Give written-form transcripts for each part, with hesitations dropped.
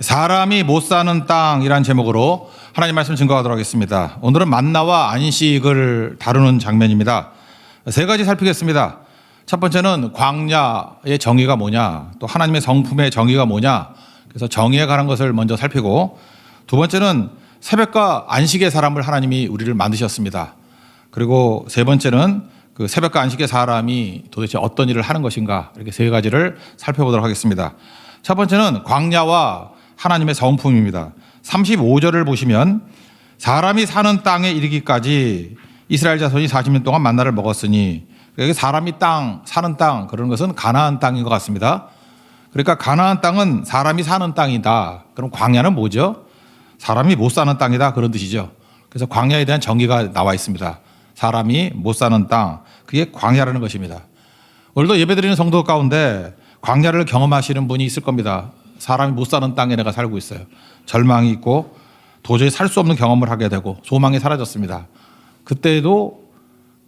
사람이 못 사는 땅이란 제목으로 하나님 말씀 증거하도록 하겠습니다. 오늘은 만나와 안식을 다루는 장면입니다. 세 가지 살피겠습니다. 첫 번째는 광야의 정의가 뭐냐, 또 하나님의 성품의 정의가 뭐냐, 그래서 정의에 관한 것을 먼저 살피고, 두 번째는 새벽과 안식의 사람을 하나님이 우리를 만드셨습니다. 그리고 세 번째는 그 새벽과 안식의 사람이 도대체 어떤 일을 하는 것인가, 이렇게 세 가지를 살펴보도록 하겠습니다. 첫 번째는 광야와 하나님의 성품입니다. 35절을 보시면 사람이 사는 땅에 이르기까지 이스라엘 자손이 40년 동안 만나를 먹었으니, 여기 사람이 사는 땅, 그런 것은 가나안 땅인 것 같습니다. 그러니까 가나안 땅은 사람이 사는 땅이다. 그럼 광야는 뭐죠? 사람이 못 사는 땅이다, 그런 뜻이죠. 그래서 광야에 대한 정의가 나와 있습니다. 사람이 못 사는 땅, 그게 광야라는 것입니다. 오늘도 예배드리는 성도 가운데 광야를 경험하시는 분이 있을 겁니다. 사람이 못 사는 땅에 내가 살고 있어요. 절망이 있고 도저히 살 수 없는 경험을 하게 되고 소망이 사라졌습니다. 그때도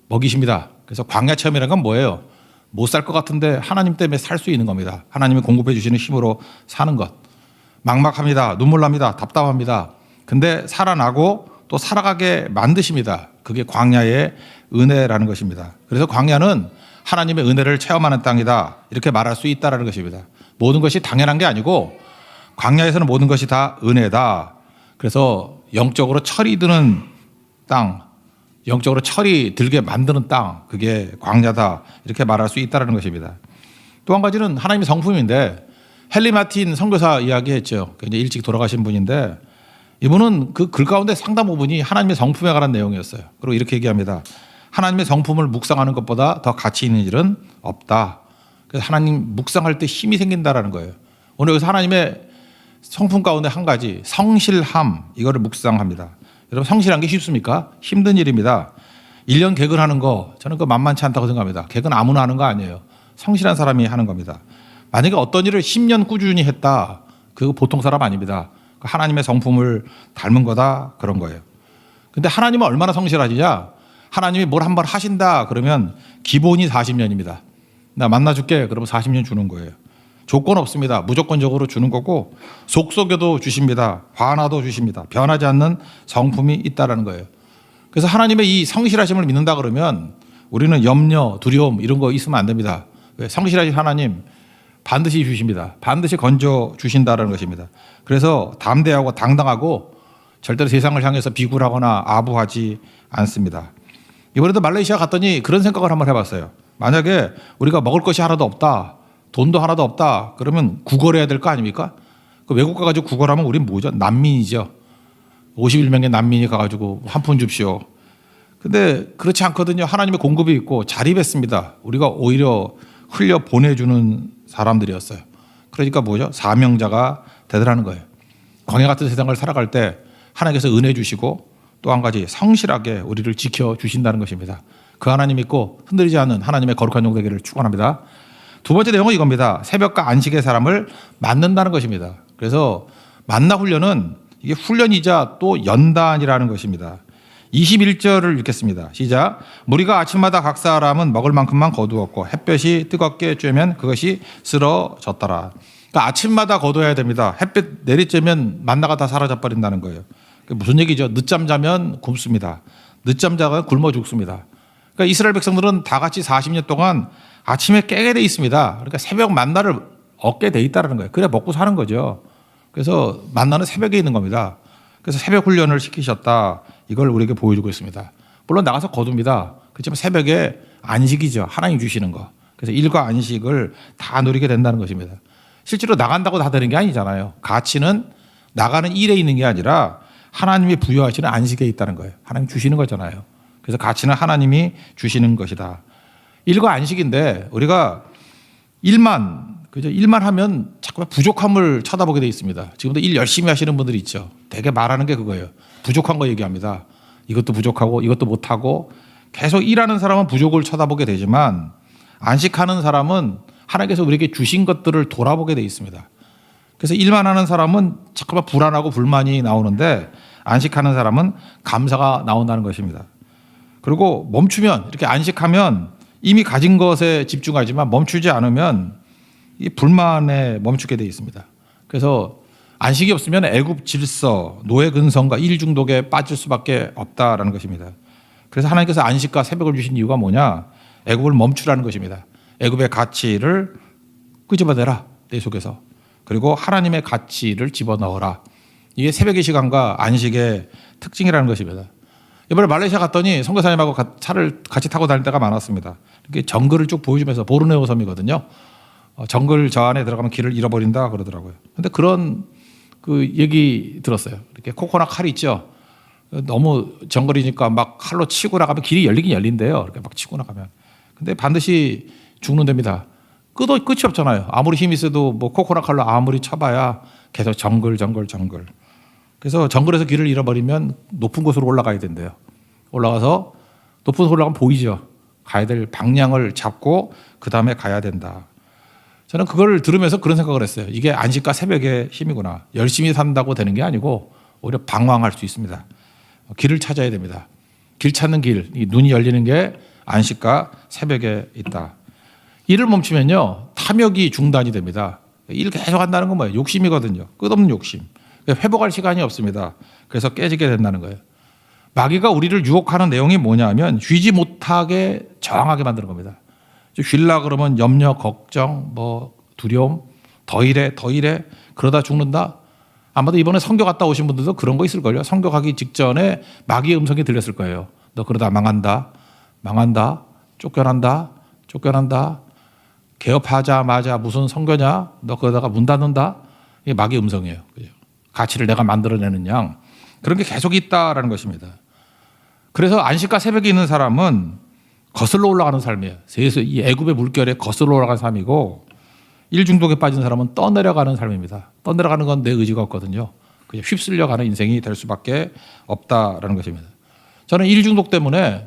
먹이십니다. 그래서 광야 체험이라는 건 뭐예요? 못 살 것 같은데 하나님 때문에 살 수 있는 겁니다. 하나님이 공급해 주시는 힘으로 사는 것. 막막합니다. 눈물 납니다. 답답합니다. 근데 살아나고 또 살아가게 만드십니다. 그게 광야의 은혜라는 것입니다. 그래서 광야는 하나님의 은혜를 체험하는 땅이다, 이렇게 말할 수 있다는 것입니다. 모든 것이 당연한 게 아니고 광야에서는 모든 것이 다 은혜다. 그래서 영적으로 철이 드는 땅, 영적으로 철이 들게 만드는 땅, 그게 광야다, 이렇게 말할 수 있다는 것입니다. 또 한 가지는 하나님의 성품인데, 헨리 마틴 선교사 이야기했죠. 굉장히 일찍 돌아가신 분인데, 이분은 그 글 가운데 상당 부분이 하나님의 성품에 관한 내용이었어요. 그리고 이렇게 얘기합니다. 하나님의 성품을 묵상하는 것보다 더 가치 있는 일은 없다. 그래서 하나님 묵상할 때 힘이 생긴다라는 거예요. 오늘 여기서 하나님의 성품 가운데 한 가지, 성실함, 이거를 묵상합니다. 여러분, 성실한 게 쉽습니까? 힘든 일입니다. 1년 개근하는 거, 저는 그 만만치 않다고 생각합니다. 개근 아무나 하는 거 아니에요. 성실한 사람이 하는 겁니다. 만약에 어떤 일을 10년 꾸준히 했다, 그거 보통 사람 아닙니다. 하나님의 성품을 닮은 거다, 그런 거예요. 근데 하나님은 얼마나 성실하시냐? 하나님이 뭘 한번 하신다 그러면 기본이 40년입니다. 나 만나줄게 그러면 40년 주는 거예요. 조건 없습니다. 무조건적으로 주는 거고, 속속여도 주십니다. 화나도 주십니다. 변하지 않는 성품이 있다라는 거예요. 그래서 하나님의 이 성실하심을 믿는다 그러면 우리는 염려, 두려움 이런 거 있으면 안 됩니다. 왜? 성실하신 하나님 반드시 주십니다. 반드시 건져 주신다라는 것입니다. 그래서 담대하고 당당하고 절대로 세상을 향해서 비굴하거나 아부하지 않습니다. 이번에도 말레이시아 갔더니 그런 생각을 한번 해봤어요. 만약에 우리가 먹을 것이 하나도 없다, 돈도 하나도 없다, 그러면 구걸해야 될 거 아닙니까? 그 외국 가가지고 구걸하면 우린 뭐죠? 난민이죠. 51명의 난민이 가가지고 한 푼 줍시오. 근데 그렇지 않거든요. 하나님의 공급이 있고 자립했습니다. 우리가 오히려 흘려 보내주는 사람들이었어요. 그러니까 뭐죠? 사명자가 되더라는 거예요. 광야 같은 세상을 살아갈 때 하나님께서 은혜 주시고, 또 한 가지 성실하게 우리를 지켜주신다는 것입니다. 그 하나님 믿고 흔들리지 않는 하나님의 거룩한 종 되기를 축원합니다. 두 번째 내용은 이겁니다. 새벽과 안식의 사람을 만든다는 것입니다. 그래서 만나 훈련은 이게 훈련이자 또 연단이라는 것입니다. 21절을 읽겠습니다. 시작. 무리가 아침마다 각 사람은 먹을 만큼만 거두었고 햇볕이 뜨겁게 쬐면 그것이 쓰러졌더라. 그러니까 아침마다 거둬야 됩니다. 햇볕 내리쬐면 만나가 다 사라져 버린다는 거예요. 무슨 얘기죠? 늦잠 자면 굶습니다. 늦잠 자면 굶어 죽습니다. 그러니까 이스라엘 백성들은 다 같이 40년 동안 아침에 깨게 돼 있습니다. 그러니까 새벽 만나를 얻게 돼 있다는 거예요. 그래 먹고 사는 거죠. 그래서 만나는 새벽에 있는 겁니다. 그래서 새벽 훈련을 시키셨다, 이걸 우리에게 보여주고 있습니다. 물론 나가서 거둡니다. 그렇지만 새벽에 안식이죠. 하나님 주시는 거. 그래서 일과 안식을 다 누리게 된다는 것입니다. 실제로 나간다고 다 되는 게 아니잖아요. 가치는 나가는 일에 있는 게 아니라 하나님이 부여하시는 안식에 있다는 거예요. 하나님 주시는 거잖아요. 그래서 가치는 하나님이 주시는 것이다. 일과 안식인데 우리가 일만 하면 자꾸 부족함을 쳐다보게 돼 있습니다. 지금도 일 열심히 하시는 분들이 있죠. 되게 말하는 게 그거예요. 부족한 거 얘기합니다. 이것도 부족하고 이것도 못하고, 계속 일하는 사람은 부족을 쳐다보게 되지만 안식하는 사람은 하나님께서 우리에게 주신 것들을 돌아보게 돼 있습니다. 그래서 일만 하는 사람은 자꾸만 불안하고 불만이 나오는데, 안식하는 사람은 감사가 나온다는 것입니다. 그리고 멈추면, 이렇게 안식하면 이미 가진 것에 집중하지만 멈추지 않으면 이 불만에 멈추게 돼 있습니다. 그래서 안식이 없으면 애굽 질서, 노예 근성과 일 중독에 빠질 수밖에 없다라는 것입니다. 그래서 하나님께서 안식과 새벽을 주신 이유가 뭐냐? 애굽을 멈추라는 것입니다. 애굽의 가치를 끄집어내라, 내 속에서. 그리고 하나님의 가치를 집어넣어라. 이게 새벽의 시간과 안식의 특징이라는 것입니다. 이번에 말레이시아 갔더니 선교사님하고 차를 같이 타고 다닐 때가 많았습니다. 이렇게 정글을 쭉 보여주면서, 보르네오 섬이거든요. 정글 저 안에 들어가면 길을 잃어버린다 그러더라고요. 근데 그런 그 얘기 들었어요. 이렇게 코코넛 칼이 있죠. 너무 정글이니까 막 칼로 치고 나가면 길이 열리긴 열린대요. 이렇게 막 치고 나가면. 근데 반드시 죽는답니다. 끝이 없잖아요. 아무리 힘이 있어도 뭐 코코넛 칼로 아무리 쳐봐야 계속 정글. 그래서 정글에서 길을 잃어버리면 높은 곳으로 올라가야 된대요. 올라가서 높은 곳으로 올라가면 보이죠. 가야 될 방향을 잡고 그 다음에 가야 된다. 저는 그걸 들으면서 그런 생각을 했어요. 이게 안식과 새벽의 힘이구나. 열심히 산다고 되는 게 아니고 오히려 방황할 수 있습니다. 길을 찾아야 됩니다. 길 찾는 길, 이 눈이 열리는 게 안식과 새벽에 있다. 일을 멈추면요, 탐욕이 중단이 됩니다. 일 계속 한다는 건 뭐예요? 욕심이거든요. 끝없는 욕심. 회복할 시간이 없습니다. 그래서 깨지게 된다는 거예요. 마귀가 우리를 유혹하는 내용이 뭐냐면 쉬지 못하게 저항하게 만드는 겁니다. 쉴라 그러면 염려, 걱정, 두려움, 더 이래 그러다 죽는다. 아마도 이번에 선교 갔다 오신 분들도 그런 거 있을걸요. 선교 가기 직전에 마귀의 음성이 들렸을 거예요. 너 그러다 망한다, 쫓겨난다. 개업하자마자 무슨 선교냐? 너 그러다가 문 닫는다. 이게 마귀의 음성이에요. 그죠? 가치를 내가 만들어내는 양, 그런 게 계속 있다라는 것입니다. 그래서 안식과 새벽에 있는 사람은 거슬러 올라가는 삶이에요. 이 애굽의 물결에 거슬러 올라가는 삶이고, 일중독에 빠진 사람은 떠내려가는 삶입니다. 떠내려가는 건 내 의지가 없거든요. 그냥 휩쓸려가는 인생이 될 수밖에 없다라는 것입니다. 저는 일중독 때문에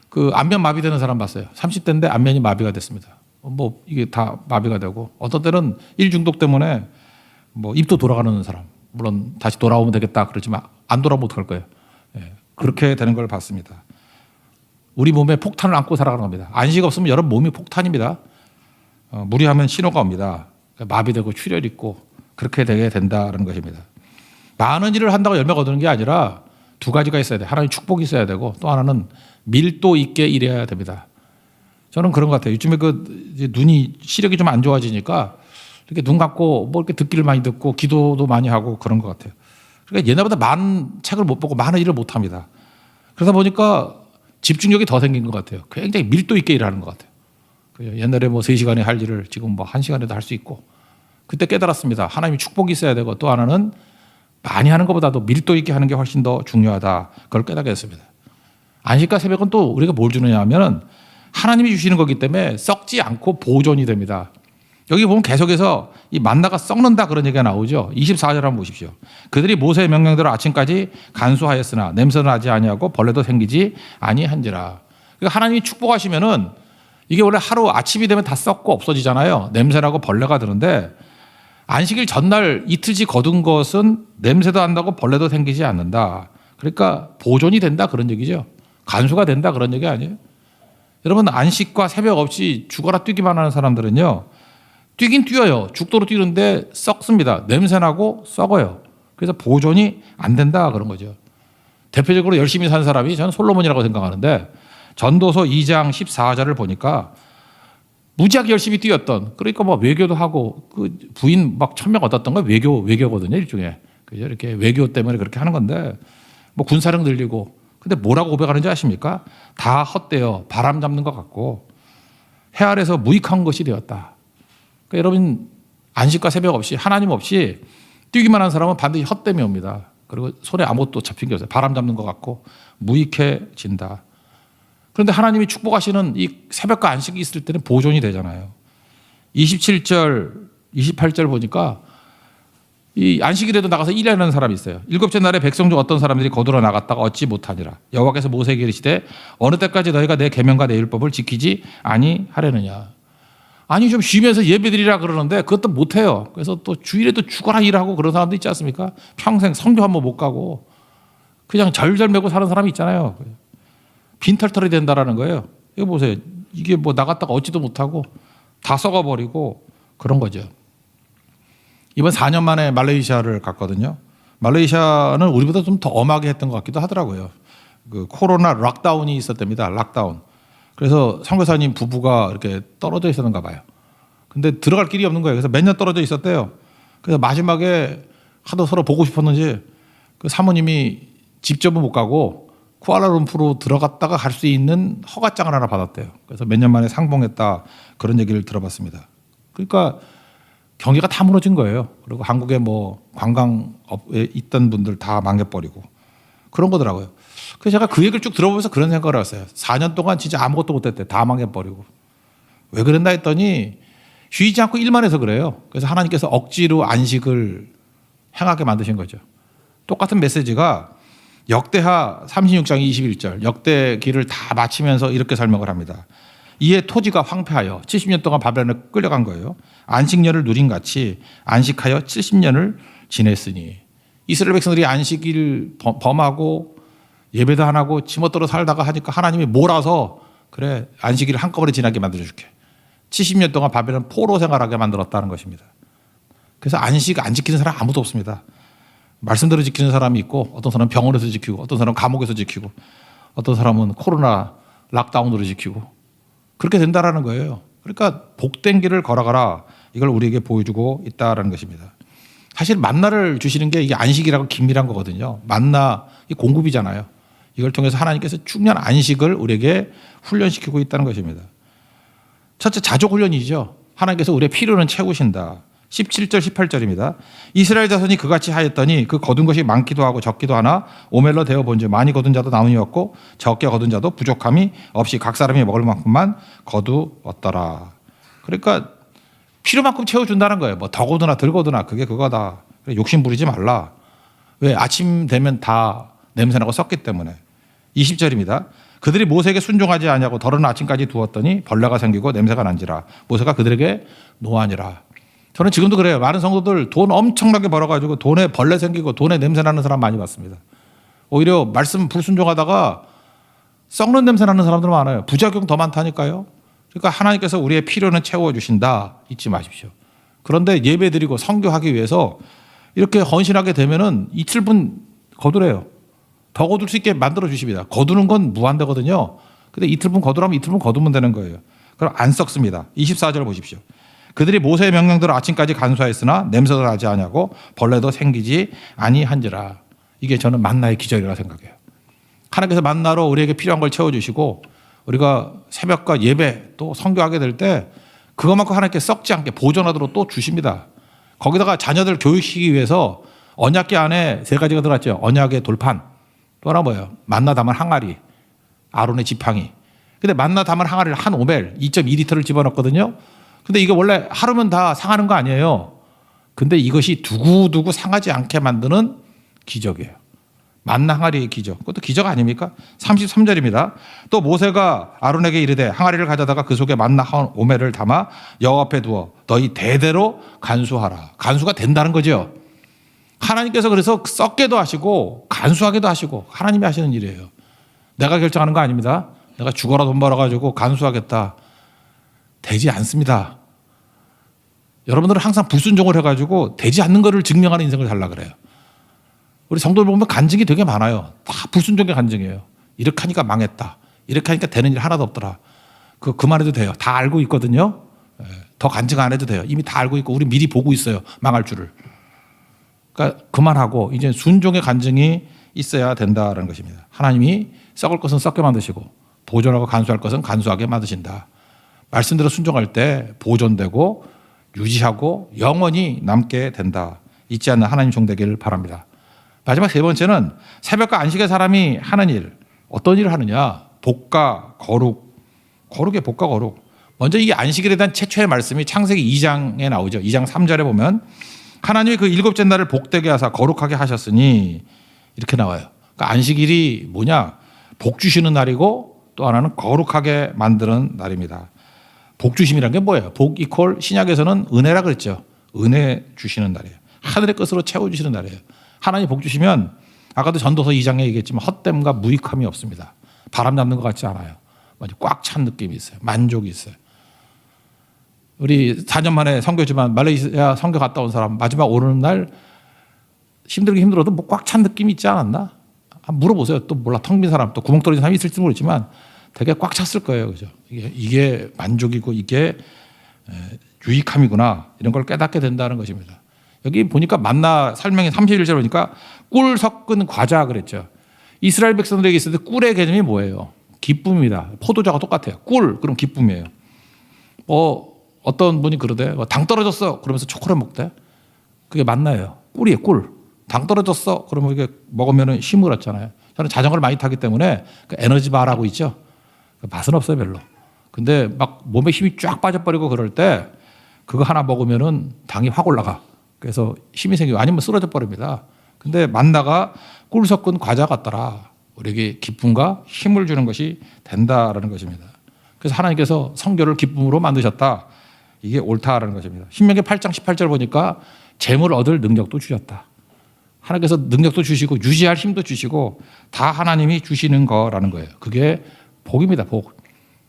그 안면 마비되는 사람 봤어요. 30대인데 안면이 마비가 됐습니다. 이게 다 마비가 되고, 어떤 때는 일중독 때문에 입도 돌아가는 사람, 물론 다시 돌아오면 되겠다 그러지만 안 돌아오면 어떡할 거예요. 그렇게 되는 걸 봤습니다. 우리 몸에 폭탄을 안고 살아가는 겁니다. 안식 없으면 여러분 몸이 폭탄입니다. 무리하면 신호가 옵니다. 마비되고 출혈 있고 그렇게 되게 된다는 것입니다. 많은 일을 한다고 열매가 얻는 게 아니라 두 가지가 있어야 돼요. 하나는 축복이 있어야 되고, 또 하나는 밀도 있게 일해야 됩니다. 저는 그런 것 같아요. 요즘에 눈이 시력이 좀 안 좋아지니까 이렇게 눈 감고 이렇게 듣기를 많이 듣고 기도도 많이 하고 그런 것 같아요. 그러니까 옛날보다 많은 책을 못 보고 많은 일을 못 합니다. 그러다 보니까 집중력이 더 생긴 것 같아요. 굉장히 밀도 있게 일하는 것 같아요. 옛날에 3시간에 할 일을 지금 1시간에도 할 수 있고, 그때 깨달았습니다. 하나님이 축복이 있어야 되고, 또 하나는 많이 하는 것보다도 밀도 있게 하는 게 훨씬 더 중요하다. 그걸 깨닫게 됐습니다. 안식과 새벽은 또 우리가 뭘 주느냐 하면 하나님이 주시는 거기 때문에 썩지 않고 보존이 됩니다. 여기 보면 계속해서 이 만나가 썩는다 그런 얘기가 나오죠. 24절 한번 보십시오. 그들이 모세의 명령대로 아침까지 간수하였으나 냄새는 나지 아니하고 벌레도 생기지 아니한지라. 그러니까 하나님이 축복하시면은 이게 원래 하루 아침이 되면 다 썩고 없어지잖아요. 냄새나고 벌레가 드는데, 안식일 전날 이틀치 거둔 것은 냄새도 안 나고 벌레도 생기지 않는다. 그러니까 보존이 된다 그런 얘기죠. 간수가 된다 그런 얘기 아니에요. 여러분, 안식과 새벽 없이 죽어라 뛰기만 하는 사람들은요, 뛰긴 뛰어요. 죽도록 뛰는데 썩습니다. 냄새나고 썩어요. 그래서 보존이 안 된다 그런 거죠. 대표적으로 열심히 산 사람이 저는 솔로몬이라고 생각하는데, 전도서 2장 14절을 보니까 무지하게 열심히 뛰었던, 그러니까 외교도 하고 그 부인 1000명 얻었던 거 외교거든요, 일종의. 그죠? 이렇게 외교 때문에 그렇게 하는 건데, 군사력 늘리고, 근데 뭐라고 고백하는지 아십니까? 다 헛되어 바람 잡는 것 같고 해 아래서 무익한 것이 되었다. 그러니까 여러분, 안식과 새벽 없이, 하나님 없이 뛰기만 한 사람은 반드시 헛됨이 옵니다. 그리고 손에 아무것도 잡힌 게 없어요. 바람 잡는 것 같고 무익해진다. 그런데 하나님이 축복하시는 이 새벽과 안식이 있을 때는 보존이 되잖아요. 27절, 28절 보니까 이 안식일에도 나가서 일하는 사람이 있어요. 7째 날에 백성 중 어떤 사람들이 거두러 나갔다가 얻지 못하니라. 여호와께서 모세에게 이르시되 어느 때까지 너희가 내 계명과 내 율법을 지키지 아니하려느냐. 아니 좀 쉬면서 예배드리라 그러는데 그것도 못해요. 그래서 또 주일에도 죽어라 일하고 그런 사람도 있지 않습니까? 평생 성교 한번 못 가고 그냥 절절매고 사는 사람이 있잖아요. 빈털털이 된다라는 거예요. 이거 보세요. 이게 나갔다가 얻지도 못하고 다 썩어버리고 그런 거죠. 이번 4년 만에 말레이시아를 갔거든요. 말레이시아는 우리보다 좀 더 엄하게 했던 것 같기도 하더라고요. 그 코로나 락다운이 있었답니다. 락다운. 그래서 선교사님 부부가 이렇게 떨어져 있었는가 봐요. 근데 들어갈 길이 없는 거예요. 그래서 몇 년 떨어져 있었대요. 그래서 마지막에 하도 서로 보고 싶었는지 그 사모님이 직접은 못 가고 쿠알라룸푸르로 들어갔다가 갈 수 있는 허가장을 하나 받았대요. 그래서 몇 년 만에 상봉했다 그런 얘기를 들어봤습니다. 그러니까 경기가 다 무너진 거예요. 그리고 한국에 뭐 관광업에 있던 분들 다 망해버리고 그런 거더라고요. 그래서 제가 그 얘기를 쭉 들어보면서 그런 생각을 했어요. 4년 동안 진짜 아무것도 못했대. 다 망해버리고. 왜 그랬나 했더니 쉬지 않고 일만 해서 그래요. 그래서 하나님께서 억지로 안식을 행하게 만드신 거죠. 똑같은 메시지가 역대하 36장 21절 역대기를 다 마치면서 이렇게 설명을 합니다. 이에 토지가 황폐하여 70년 동안 바벨론에 끌려간 거예요. 안식년을 누린 같이 안식하여 70년을 지냈으니 이스라엘 백성들이 안식일 범하고 예배도 안 하고 지멋대로 살다가 하니까 하나님이 몰아서 그래 안식일을 한꺼번에 지나게 만들어줄게. 70년 동안 바벨론 포로 생활하게 만들었다는 것입니다. 그래서 안식 안 지키는 사람 아무도 없습니다. 말씀대로 지키는 사람이 있고 어떤 사람은 병원에서 지키고 어떤 사람은 감옥에서 지키고 어떤 사람은 코로나 락다운으로 지키고 그렇게 된다라는 거예요. 그러니까 복된 길을 걸어가라 이걸 우리에게 보여주고 있다라는 것입니다. 사실 만나를 주시는 게 이게 안식이라고 긴밀한 거거든요. 만나 이 공급이잖아요. 이걸 통해서 하나님께서 중요한 안식을 우리에게 훈련시키고 있다는 것입니다. 첫째 자족 훈련이죠. 하나님께서 우리의 필요는 채우신다. 17절 18절입니다. 이스라엘 자손이 그같이 하였더니 그 거둔 것이 많기도 하고 적기도 하나 오멜러 되어 본즉 많이 거둔 자도 나누니었고 적게 거둔 자도 부족함이 없이 각 사람이 먹을 만큼만 거두었더라. 그러니까 필요만큼 채워준다는 거예요. 뭐 더 거두나 덜 거두나 그게 그거다. 욕심 부리지 말라. 왜? 아침 되면 다 냄새나고 썩기 때문에. 20절입니다. 그들이 모세에게 순종하지 아니하고 더러는 아침까지 두었더니 벌레가 생기고 냄새가 난지라. 모세가 그들에게 노하니라. 저는 지금도 그래요. 많은 성도들 돈 엄청나게 벌어가지고 돈에 벌레 생기고 돈에 냄새 나는 사람 많이 봤습니다. 오히려 말씀 불순종하다가 썩는 냄새 나는 사람들 많아요. 부작용 더 많다니까요. 그러니까 하나님께서 우리의 필요는 채워주신다. 잊지 마십시오. 그런데 예배 드리고 선교하기 위해서 이렇게 헌신하게 되면은 이틀분 거두래요. 더 거둘 수 있게 만들어 주십니다. 거두는 건 무한대거든요. 근데 이틀분 거두라면 이틀분 거두면 되는 거예요. 그럼 안 썩습니다. 24절 보십시오. 그들이 모세의 명령대로 아침까지 간수하였으나 냄새도 나지 아니하고 벌레도 생기지 아니한지라. 이게 저는 만나의 기적이라고 생각해요. 하나님께서 만나로 우리에게 필요한 걸 채워주시고 우리가 새벽과 예배 또 선교하게 될 때 그것만큼 하나님께 썩지 않게 보존하도록 또 주십니다. 거기다가 자녀들 교육시키기 위해서 언약궤 안에 세 가지가 들어갔죠. 언약의 돌판, 또 하나 뭐예요? 만나 담은 항아리, 아론의 지팡이. 근데 만나 담은 항아리를 한 오멜 2.2리터를 집어넣었거든요. 근데 이게 원래 하루면 다 상하는 거 아니에요. 근데 이것이 두고두고 상하지 않게 만드는 기적이에요. 만나 항아리의 기적. 그것도 기적 아닙니까? 33절입니다. 또 모세가 아론에게 이르되 항아리를 가져다가 그 속에 만나 한 오멜을 담아 여호와 앞에 두어 너희 대대로 간수하라. 간수가 된다는 거죠. 하나님께서 그래서 썩게도 하시고 간수하게도 하시고 하나님이 하시는 일이에요. 내가 결정하는 거 아닙니다. 내가 죽어라 돈 벌어가지고 간수하겠다. 되지 않습니다. 여러분들은 항상 불순종을 해가지고 되지 않는 것을 증명하는 인생을 살라 그래요. 우리 성도들 보면 간증이 되게 많아요. 다 불순종의 간증이에요. 이렇게 하니까 망했다. 이렇게 하니까 되는 일 하나도 없더라. 그만해도 돼요. 다 알고 있거든요. 더 간증 안 해도 돼요. 이미 다 알고 있고 우리 미리 보고 있어요. 망할 줄을. 그러니까 그만하고 이제 순종의 간증이 있어야 된다는 것입니다. 하나님이 썩을 것은 썩게 만드시고 보존하고 간수할 것은 간수하게 만드신다. 말씀대로 순종할 때 보존되고 유지하고 영원히 남게 된다. 잊지 않는 하나님 종되기를 바랍니다. 마지막 세 번째는 새벽과 안식의 사람이 하는 일. 어떤 일을 하느냐? 복과 거룩. 거룩의 복과 거룩. 먼저 이 안식일에 대한 최초의 말씀이 창세기 2장에 나오죠. 2장 3절에 보면 하나님이 그 일곱째 날을 복되게 하사 거룩하게 하셨으니 이렇게 나와요. 그러니까 안식일이 뭐냐? 복 주시는 날이고 또 하나는 거룩하게 만드는 날입니다. 복 주심이란 게 뭐예요? 복 이퀄 신약에서는 은혜라 그랬죠. 은혜 주시는 날이에요. 하늘의 것으로 채워주시는 날이에요. 하나님 복 주시면 아까도 전도서 2장에 얘기했지만 헛됨과 무익함이 없습니다. 바람 잡는 것 같지 않아요. 꽉 찬 느낌이 있어요. 만족이 있어요. 우리 4년 만에 선교지만 말레이시아 선교 갔다 온 사람 마지막 오는 날 힘들긴 힘들어도 뭐 꽉 찬 느낌이 있지 않았나? 한번 물어보세요. 또 몰라 텅 빈 사람 또 구멍 떨어진 사람이 있을지 모르지만 되게 꽉 찼을 거예요. 그죠? 이게 만족이고 이게 유익함이구나 이런 걸 깨닫게 된다는 것입니다. 여기 보니까 만나 설명이 31절 보니까 꿀 섞은 과자 그랬죠. 이스라엘 백성들에게 있을 때 꿀의 개념이 뭐예요? 기쁨입니다. 포도주가 똑같아요. 꿀 그럼 기쁨이에요. 어떤 분이 그러대 당 떨어졌어 그러면서 초콜릿 먹대. 그게 맞나요? 꿀이에요. 꿀. 당 떨어졌어 그러면 이게 먹으면 힘을 얻잖아요. 저는 자전거를 많이 타기 때문에 그 에너지바라고 있죠. 맛은 없어요 별로. 근데 막 몸에 힘이 쫙 빠져버리고 그럴 때 그거 하나 먹으면은 당이 확 올라가. 그래서 힘이 생기고 아니면 쓰러져 버립니다. 근데 만나가 꿀 섞은 과자 같더라. 우리에게 기쁨과 힘을 주는 것이 된다라는 것입니다. 그래서 하나님께서 성교를 기쁨으로 만드셨다. 이게 옳다라는 것입니다. 신명기 8장 18절 보니까 재물 얻을 능력도 주셨다. 하나님께서 능력도 주시고 유지할 힘도 주시고 다 하나님이 주시는 거라는 거예요. 그게 복입니다. 복.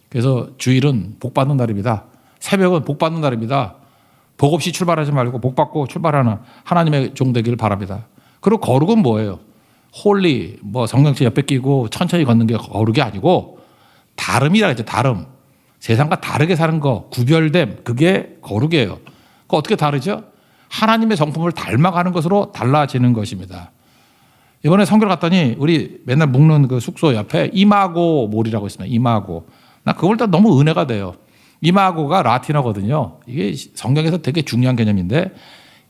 그래서 주일은 복 받는 날입니다. 새벽은 복 받는 날입니다. 복 없이 출발하지 말고 복 받고 출발하는 하나님의 종 되기를 바랍니다. 그리고 거룩은 뭐예요? 홀리 뭐 성경책 옆에 끼고 천천히 걷는 게 거룩이 아니고 다름이라 했죠. 다름. 세상과 다르게 사는 거 구별됨 그게 거룩이에요. 그 어떻게 다르죠? 하나님의 성품을 닮아가는 것으로 달라지는 것입니다. 이번에 성교를 갔더니 우리 맨날 묵는 그 숙소 옆에 이마고 몰이라고 있습니다. 이마고. 나 그걸 다 너무 은혜가 돼요. 이마고가 라틴어거든요. 이게 성경에서 되게 중요한 개념인데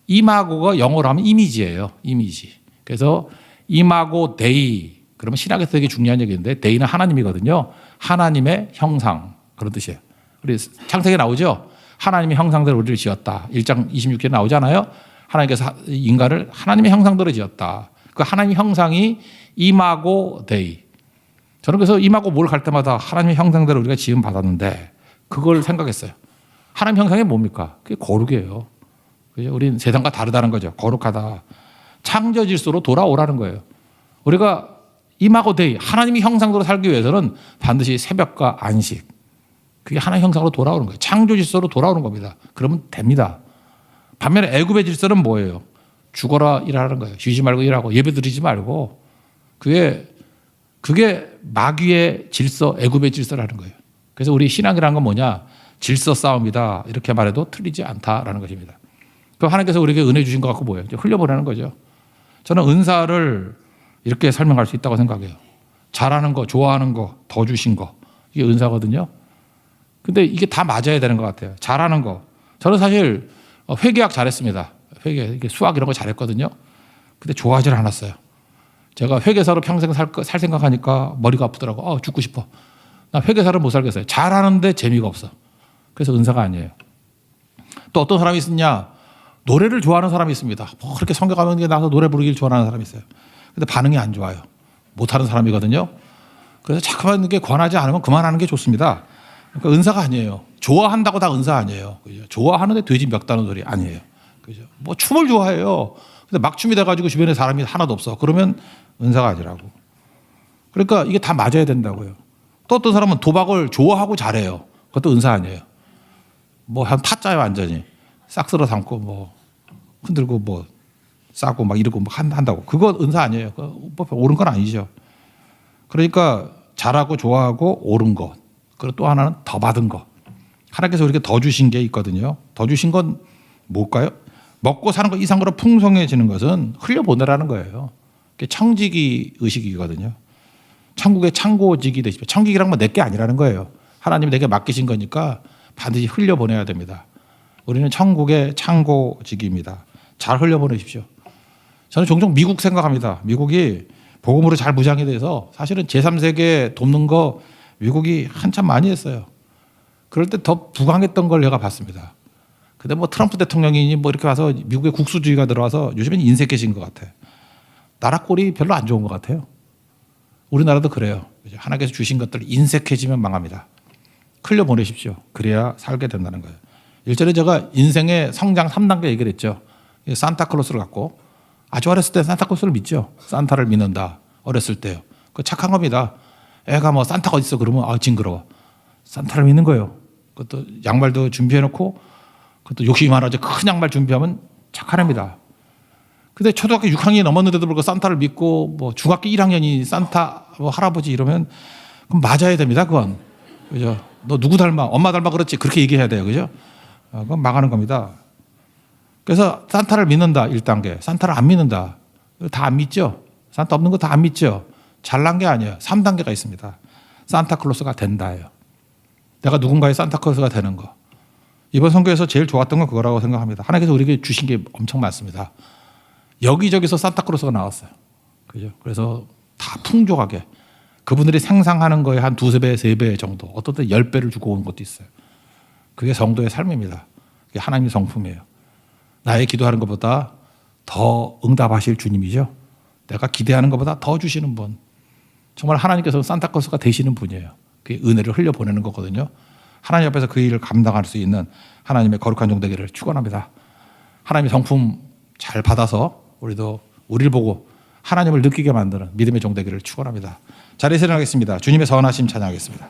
이마고가 영어로 하면 이미지예요. 이미지. 그래서 이마고 데이 그러면 신학에서 되게 중요한 얘기인데 데이는 하나님이거든요. 하나님의 형상 그런 뜻이에요. 우리 창세기에 나오죠. 하나님의 형상대로 우리를 지었다. 1장 26절에 나오잖아요. 하나님께서 인간을 하나님의 형상대로 지었다. 그 하나님의 형상이 이마고 데이. 저는 그래서 이마고 뭘 갈 때마다 하나님의 형상대로 우리가 지음 받았는데 그걸 생각했어요. 하나님 형상이 뭡니까? 그게 거룩이에요. 그죠? 우리는 세상과 다르다는 거죠. 거룩하다. 창조 질서로 돌아오라는 거예요. 우리가 이마고 데이 하나님의 형상대로 살기 위해서는 반드시 새벽과 안식 그게 하나의 형상으로 돌아오는 거예요. 창조 질서로 돌아오는 겁니다. 그러면 됩니다. 반면에 애굽의 질서는 뭐예요? 죽어라 일하는 거예요. 쉬지 말고 일하고 예배 드리지 말고 그게 마귀의 질서, 애굽의 질서라는 거예요. 그래서 우리 신앙이라는 건 뭐냐? 질서 싸움이다. 이렇게 말해도 틀리지 않다라는 것입니다. 그럼 하나님께서 우리에게 은혜 주신 것 같고 뭐예요? 이제 흘려보내는 거죠. 저는 은사를 이렇게 설명할 수 있다고 생각해요. 잘하는 거, 좋아하는 거, 더 주신 거. 이게 은사거든요. 근데 이게 다 맞아야 되는 것 같아요. 잘하는 거. 저는 사실 회계학 잘했습니다. 수학 이런 거 잘했거든요. 근데 좋아하지 않았어요. 제가 회계사로 평생 살 생각하니까 머리가 아프더라고. 죽고 싶어. 나 회계사를 못 살겠어요. 잘하는데 재미가 없어. 그래서 은사가 아니에요. 또 어떤 사람이 있느냐? 노래를 좋아하는 사람이 있습니다. 뭐 그렇게 성경 가면 나가서 노래 부르기를 좋아하는 사람이 있어요. 근데 반응이 안 좋아요. 못하는 사람이거든요. 그래서 자꾸만 이게 권하지 않으면 그만하는 게 좋습니다. 그러니까 은사가 아니에요. 좋아한다고 다 은사 아니에요. 그죠? 좋아하는데 돼지 멱다는 소리 아니에요. 그죠? 뭐 춤을 좋아해요. 근데 막 춤이 돼가지고 주변에 사람이 하나도 없어. 그러면 은사가 아니라고. 그러니까 이게 다 맞아야 된다고요. 또 어떤 사람은 도박을 좋아하고 잘해요. 그것도 은사 아니에요. 뭐 한 타짜요 완전히. 싹 쓸어 담고 뭐 흔들고 뭐 싸고 막 이러고 막 한다고. 그거 은사 아니에요. 뭐 옳은 건 아니죠. 그러니까 잘하고 좋아하고 옳은 것. 그리고 또 하나는 더 받은 것. 하나님께서 우리에게 더 주신 게 있거든요. 더 주신 건 뭘까요? 먹고 사는 것 이상으로 풍성해지는 것은 흘려보내라는 거예요. 그게 청지기 의식이거든요. 천국의 창고직이 되십시오. 청지기란 건 내 게 아니라는 거예요. 하나님이 내게 맡기신 거니까 반드시 흘려보내야 됩니다. 우리는 천국의 창고직입니다. 잘 흘려보내십시오. 저는 종종 미국 생각합니다. 미국이 복음으로 잘 무장이 돼서 사실은 제3세계 돕는 거 미국이 한참 많이 했어요. 그럴 때 더 부강했던 걸 내가 봤습니다. 근데 뭐 트럼프 대통령이 뭐 이렇게 와서 미국의 국수주의가 들어와서 요즘엔 인색해진 것 같아요. 나라 꼴이 별로 안 좋은 것 같아요. 우리나라도 그래요. 하나님께서 주신 것들 인색해지면 망합니다. 흘려보내십시오. 그래야 살게 된다는 거예요. 일전에 제가 인생의 성장 3단계 얘기를 했죠. 산타클로스를 갖고 아주 어렸을 때 산타클로스를 믿죠. 산타를 믿는다. 어렸을 때요. 그 착한 겁니다. 애가 뭐 산타가 어디 있어 그러면 징그러워. 산타를 믿는 거예요. 그것도 양말도 준비해놓고 그것도 욕심이 많아져 큰 양말 준비하면 착한 애입니다. 근데 초등학교 6학년이 넘었는데도 불구하고 산타를 믿고 뭐 중학교 1학년이 산타 뭐 할아버지 이러면 그럼 맞아야 됩니다. 그건. 그죠? 너 누구 닮아? 엄마 닮아 그렇지. 그렇게 얘기해야 돼요. 그죠? 그건 망하는 겁니다. 그래서 산타를 믿는다. 1단계. 산타를 안 믿는다. 다 안 믿죠? 산타 없는 거 다 안 믿죠? 잘난 게 아니에요. 3단계가 있습니다. 산타클로스가 된다예요. 내가 누군가의 산타클로스가 되는 거. 이번 선교에서 제일 좋았던 건 그거라고 생각합니다. 하나님께서 우리에게 주신 게 엄청 많습니다. 여기저기서 산타클로스가 나왔어요. 그죠? 그래서 다 풍족하게 그분들이 생산하는 거에 한 2-3배, 3배 정도, 어떤 때 10배를 주고 오는 것도 있어요. 그게 성도의 삶입니다. 그게 하나님의 성품이에요. 나의 기도하는 것보다 더 응답하실 주님이죠. 내가 기대하는 것보다 더 주시는 분. 정말 하나님께서 산타클로스가 되시는 분이에요. 그게 은혜를 흘려보내는 거거든요. 하나님 앞에서 그 일을 감당할 수 있는 하나님의 거룩한 종 되기를 축원합니다. 하나님의 성품 잘 받아서 우리도 우리를 보고 하나님을 느끼게 만드는 믿음의 종 되기를 축원합니다. 자리에서 일어나겠습니다. 주님의 선하심 찬양하겠습니다.